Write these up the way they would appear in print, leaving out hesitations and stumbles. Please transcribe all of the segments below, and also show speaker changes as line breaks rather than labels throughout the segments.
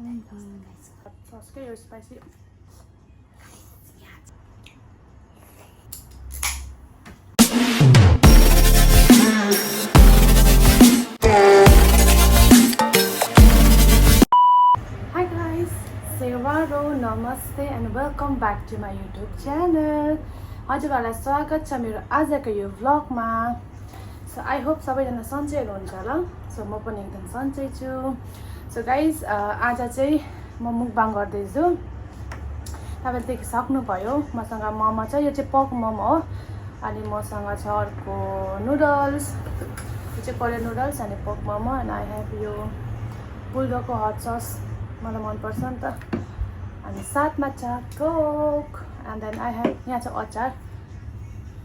ससकै यो spicy Hi guys, Sevaro, Namaste and welcome back to my YouTube channel. हजुरहरूलाई स्वागत छ मेरो आजको यो भ्लगमा. सो आई होप सबैजना सन्चै हुनुहुन्छ होला. सो म पनि एकदम सन्चै छु. सो गाइज आज चाहिँ म मुकबाङ गर्दैछु. तपाईँले देखिसक्नुभयो मसँग मोमो छ. यो चाहिँ पर्क मोमो हो. अनि मसँग छ अर्को नुडल्स. यो चाहिँ कोरियन नुडल्स अनि pork momo. And I have यो बुल्डोगको हट सस, मलाई मनपर्छ नि त. अनि साथमा छ Coke. And then I have यहाँ छ अचार.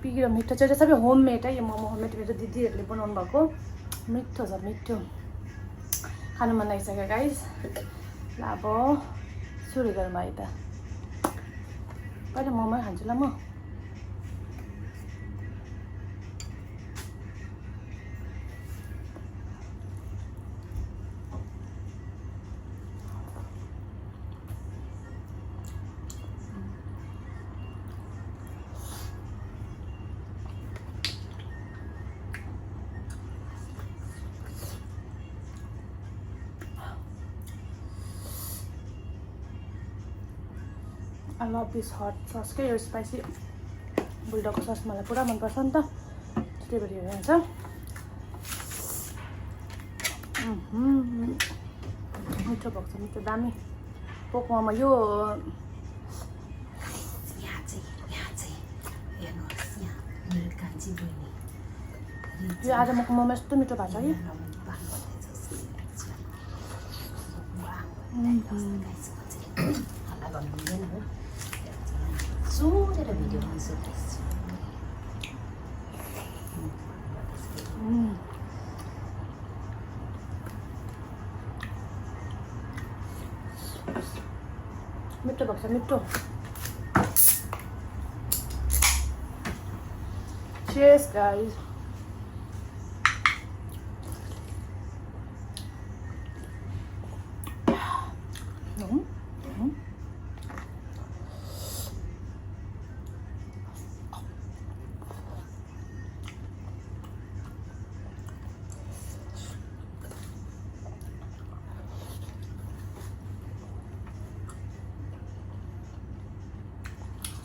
पिरो मिठो चाहिँ सबै होममेड है. यो मोमो होममेड मेरो दिदीहरूले बनाउनु भएको. मिठो छ, मिठो. खानु मन लागिसक्यो गाइज. ल अब सुरु गरौँ है त. पहिला मोमो खान्छु ल म. I love this hot sauce. के यो स्पाइसी बुल्डोगको सस मलाई पुरा मनपर्छ नि त. त्यही भएर हेर्नु हुन्छ. मिठो भएको छ, मिठो दामी. पोक मोमो यो आज मको मोमो यस्तो मिठो भएको छ कि.
Zoomera video hansıdır.
मिठो भएको छ, मिठो. Cheers guys.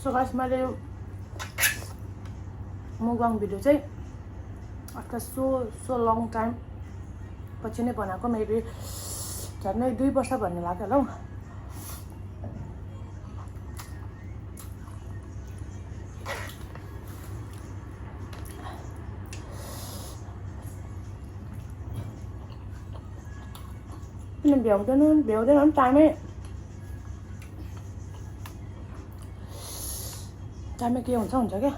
सो गाइस मैले यो मुकबाङ भिडियो चाहिँ आफ्टर सो लङ टाइम पछि नै बनाएको. मेबी झन्डै 2 वर्ष भन्ने लाग्यो होला हौ. किन भ्याउँदैन टाइमै के हुन्छ क्या.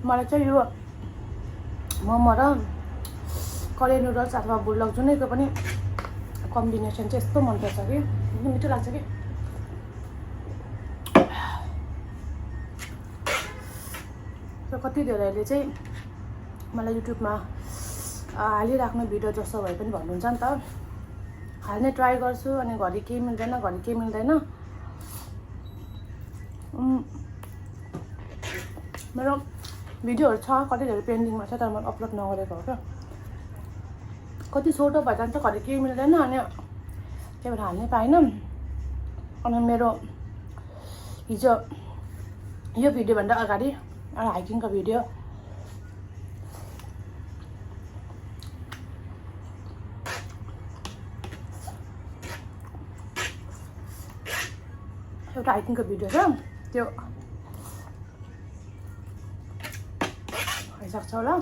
मलाई चाहिँ यो मोमो र कोरियन नुडल्स अथवा बुल्डोग जुनैको पनि कम्बिनेसन चाहिँ यस्तो मनपर्छ कि. मिठो लाग्छ कि. कति धेरैले चाहिँ मलाई युट्युबमा हालिराख्नु भिडियो जस्तो भए पनि भन्नुहुन्छ नि त. हाल्ने ट्राई गर्छु अनि घरि केही मिल्दैन, घरि केही मिल्दैन. मेरो भिडियोहरू छ कति धेरै पेन्डिङमा छ, तर मैले अपलोड नगरेको हो क्या. कति छोटो भइजान्छ, घरि केही मिल्दैन. अनि त्यही भएर हाल्नै पाइनँ. अनि मेरो हिजो यो भिडियोभन्दा अगाडि हाइकिङको भिडियो एउटा हाइकिङको भिडियो छ. त्यो भइसक्छ होला.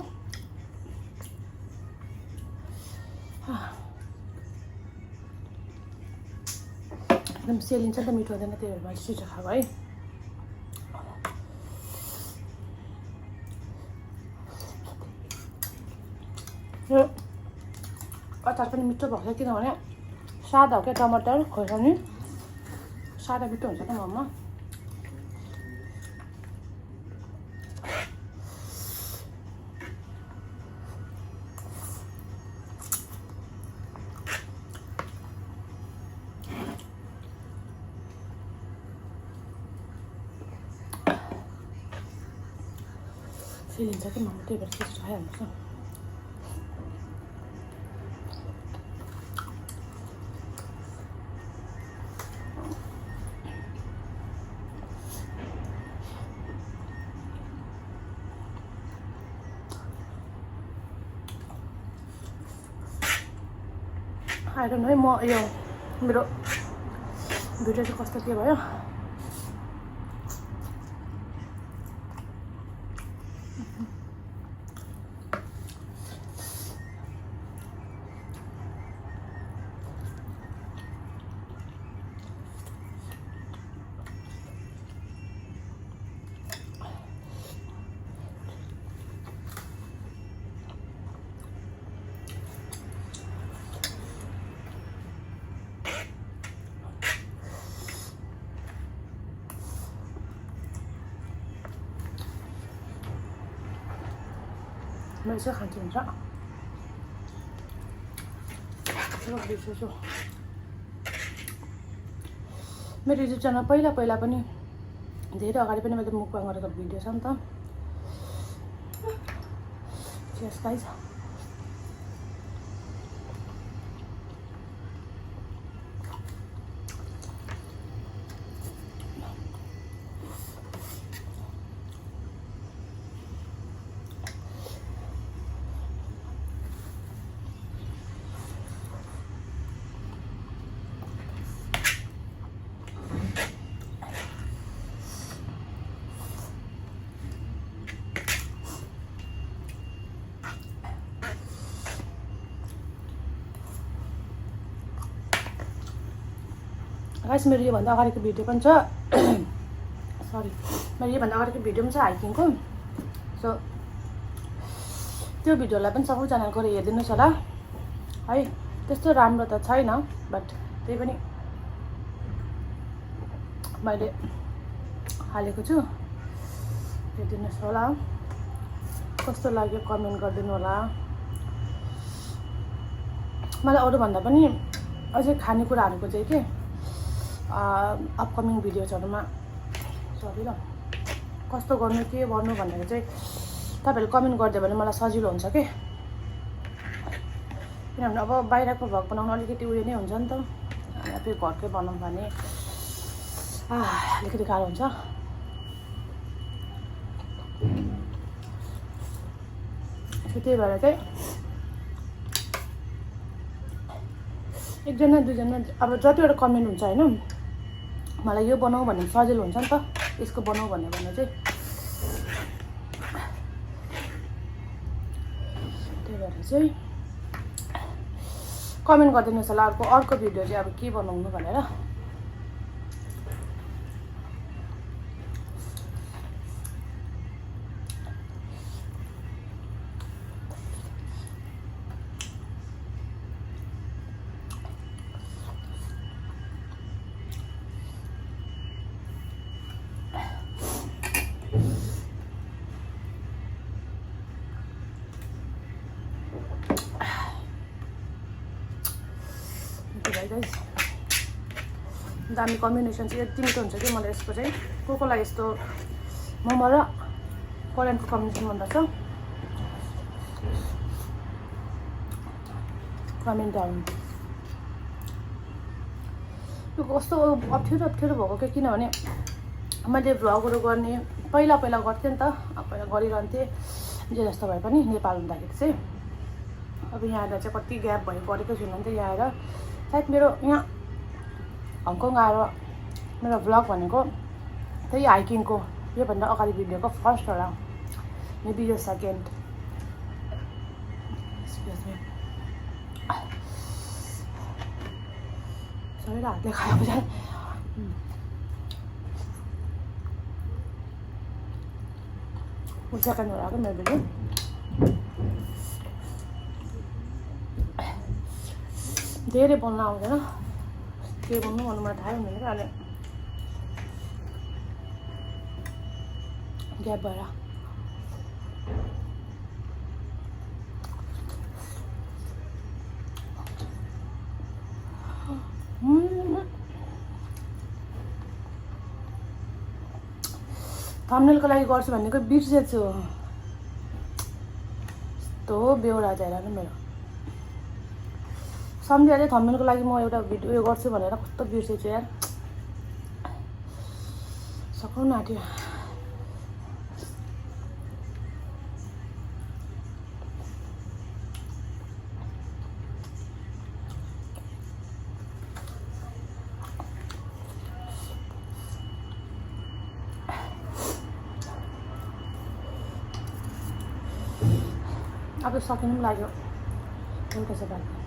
एकदम सेलिन्छ नि त, मिठो हुँदैन. त्यही भएर मैले छिटो खाएको है. यो अचार पनि मिठो भएको छ किनभने सादा हो क्या टमाटर खोर्सानी सादा मिठो हुन्छ त मोमो फिलिन्छ कि मोमो त्यही भएर त्यस्तो खाइहाल्नुपर्छ I don't know म यो मेरो भिडियो चाहिँ कस्तो के भयो मैले चाहिँ खान्छु हुन्छ मेरो युट्युब च्यानल पहिला पनि धेरै अगाडि पनि मैले मुकबाङ गरेको भिडियो छ नि त यस गाइस गाइस मेरो योभन्दा अगाडिको भिडियो पनि छ सरी मेरो योभन्दा अगाडिको भिडियो पनि छ हाइकिङको सो त्यो भिडियोलाई पनि सबैजनाले गएर हेरिदिनुहोस् होला है त्यस्तो राम्रो त छैन बट त्यही पनि मैले हालेको छु हेरिदिनुहोस् होला कस्तो लाग्यो कमेन्ट गरिदिनु होला मलाई अरूभन्दा पनि अझै खानेकुराहरूको चाहिँ के अपकमिङ भिडियोजहरूमा सरी ल कस्तो गर्नु के गर्नु भनेर चाहिँ तपाईँहरूले कमेन्ट गरिदियो भने मलाई सजिलो हुन्छ के किनभने अब बाहिरको भ्लग बनाउनु अलिकति उयो नै हुन्छ नि त फेरि घरकै बनाउँ भने अलिकति गाह्रो हुन्छ त्यही भएर चाहिँ एकजना दुईजना अब जतिवटा कमेन्ट हुन्छ होइन मलाई यो बनाऊ भने सजिलो हुन्छ नि त यसको बनाऊ भन्यो भने चाहिँ त्यही भएर चाहिँ कमेन्ट गरिदिनुहोस् होला अर्को भिडियो चाहिँ अब के बनाउनु भनेर गाइस दामी कम्बिनेसन चाहिँ यति मिठो हुन्छ कि मलाई यसको चाहिँ कोलाई यस्तो मोमो र कोरियनको कम्बिनेसन मनपर्छ कमेन्ट डाउन यो कस्तो अप्ठ्यारो भएको क्या किनभने मैले भ्लगहरू गर्ने पहिला गर्थेँ नि त पहिला गरिरहन्थेँ जे जस्तो भए पनि नेपाल हुँदाखेरि चाहिँ अब यहाँ आएर चाहिँ कति ग्याप भयो गरेको छुइनँ नि त यहाँ आएर सायद मेरो यहाँ हङकङ आएर मेरो भ्लग भनेको त्यही हाइकिङको योभन्दा अगाडि भिडियोको फर्स्ट होला मेबी यो सेकेन्ड सबै हातले खाएको छ सेकेन्ड होला क्या मेरो भिडियो धेरै बोल्न आउँदैन के बोल्नु भन्नु मलाई थाहै हुँदैन क्या अहिले ग्याप भएर थम्बनेलको लागि गर्छु भनेको बिर्सेछु यस्तो बेहोरा चाहिँ हेर न मेरो सम्झिहालेँ थम्बनेलको लागि म एउटा भिडियो उयो गर्छु भनेर कस्तो बिर्सेछु यार सकाउन आँट्यो अब सकिनु पनि लाग्यो एउटा छ बाँकी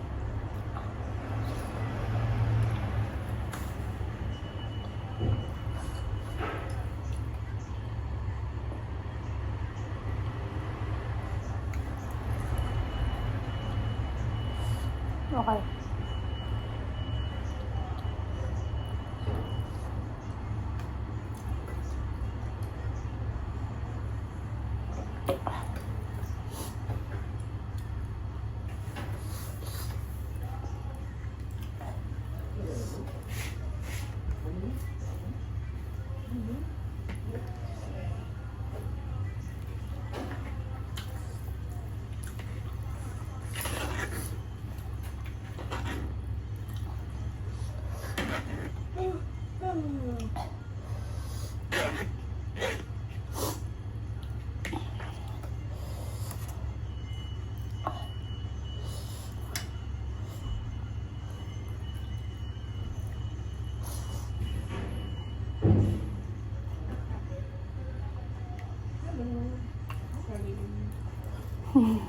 Okay.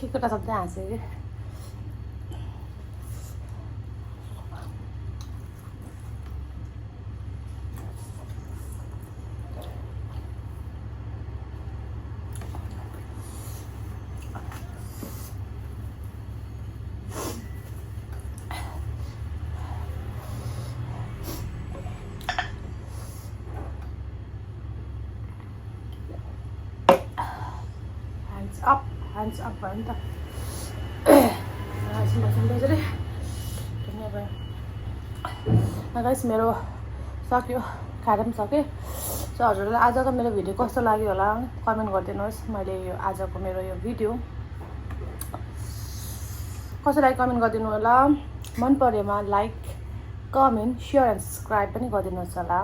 के कुरा सक्दै हाँस्यो कि hands up भयो नि त गाइस मेरो सक्यो खाएर पनि सकेँ सो हजुरहरूलाई आजको मेरो भिडियो कस्तो लाग्यो होला कमेन्ट गरिदिनुहोस् मैले यो आजको मेरो यो भिडियो कस्तो लाग्यो कमेन्ट गरिदिनु होला मन परेमा like comment share and subscribe पनि गरिदिनुहोस् होला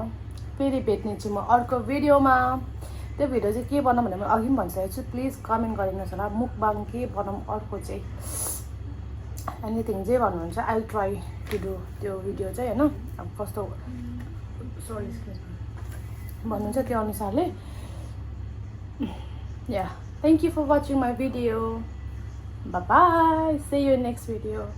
फेरि भेट्ने छु म अर्को भिडियोमा त्यो भिडियो चाहिँ के बनाऊँ भनेर म अघि पनि भनिसकेको छु प्लिज कमेन्ट गरिदिनुहोस् होला मुकबाङ के बनाऊँ अर्को चाहिँ एनिथिङ जे भन्नुहुन्छ I will try to do त्यो भिडियो चाहिँ होइन अब कस्तो सरी भन्नुहुन्छ त्यो अनुसारले या thank you for watching my video bye bye see you next video